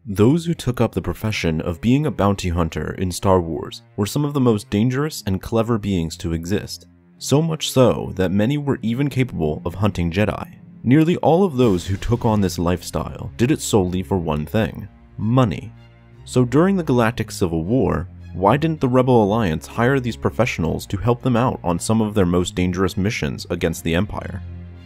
Those who took up the profession of being a bounty hunter in Star Wars were some of the most dangerous and clever beings to exist, so much so that many were even capable of hunting Jedi. Nearly all of those who took on this lifestyle did it solely for one thing: money. So during the Galactic Civil War, why didn't the Rebel Alliance hire these professionals to help them out on some of their most dangerous missions against the Empire?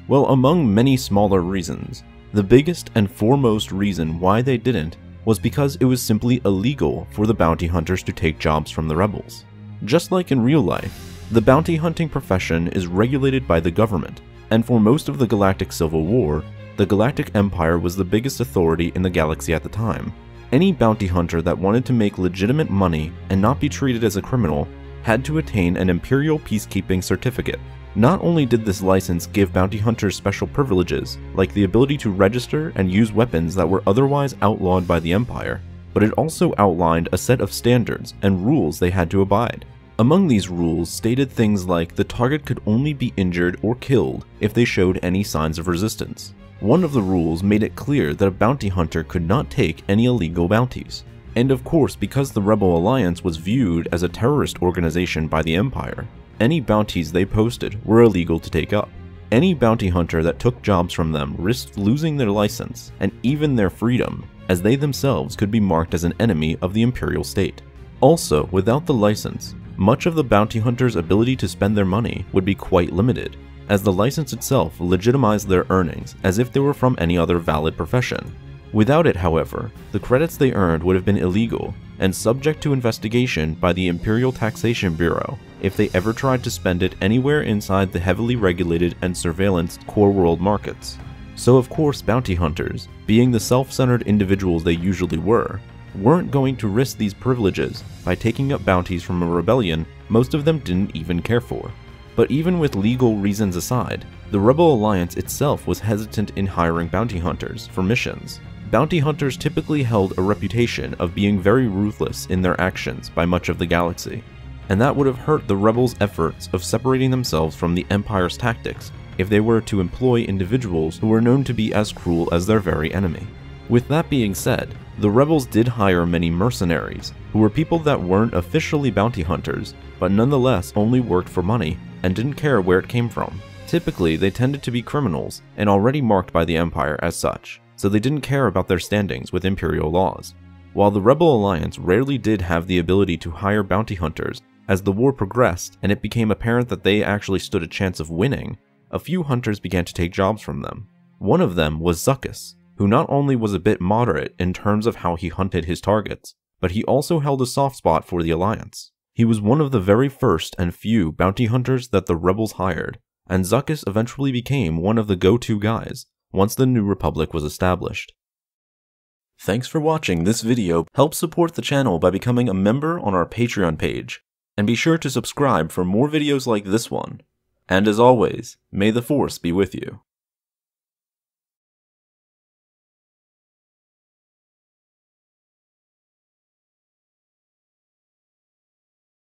Well, among many smaller reasons, the biggest and foremost reason why they didn't was because it was simply illegal for the bounty hunters to take jobs from the rebels. Just like in real life, the bounty hunting profession is regulated by the government, and for most of the Galactic Civil War, the Galactic Empire was the biggest authority in the galaxy at the time. Any bounty hunter that wanted to make legitimate money and not be treated as a criminal had to attain an Imperial Peacekeeping certificate. Not only did this license give bounty hunters special privileges, like the ability to register and use weapons that were otherwise outlawed by the Empire, but it also outlined a set of standards and rules they had to abide. Among these rules stated things like the target could only be injured or killed if they showed any signs of resistance. One of the rules made it clear that a bounty hunter could not take any illegal bounties. And of course, because the Rebel Alliance was viewed as a terrorist organization by the Empire, any bounties they posted were illegal to take up. Any bounty hunter that took jobs from them risked losing their license and even their freedom, as they themselves could be marked as an enemy of the Imperial state. Also, without the license, much of the bounty hunters' ability to spend their money would be quite limited, as the license itself legitimized their earnings as if they were from any other valid profession. Without it, however, the credits they earned would have been illegal and subject to investigation by the Imperial Taxation Bureau if they ever tried to spend it anywhere inside the heavily regulated and surveillanced core world markets. So of course bounty hunters, being the self-centered individuals they usually were, weren't going to risk these privileges by taking up bounties from a rebellion most of them didn't even care for. But even with legal reasons aside, the Rebel Alliance itself was hesitant in hiring bounty hunters for missions. Bounty hunters typically held a reputation of being very ruthless in their actions by much of the galaxy, and that would have hurt the rebels' efforts of separating themselves from the Empire's tactics if they were to employ individuals who were known to be as cruel as their very enemy. With that being said, the rebels did hire many mercenaries, who were people that weren't officially bounty hunters, but nonetheless only worked for money and didn't care where it came from. Typically, they tended to be criminals and already marked by the Empire as such, so they didn't care about their standings with Imperial laws. While the Rebel Alliance rarely did have the ability to hire bounty hunters, as the war progressed and it became apparent that they actually stood a chance of winning, a few hunters began to take jobs from them. One of them was Zuckuss, who not only was a bit moderate in terms of how he hunted his targets, but he also held a soft spot for the Alliance. He was one of the very first and few bounty hunters that the rebels hired, and Zuckuss eventually became one of the go-to guys once the New Republic was established. Thanks for watching this video. Help support the channel by becoming a member on our Patreon page, and be sure to subscribe for more videos like this one. And as always, may the Force be with you.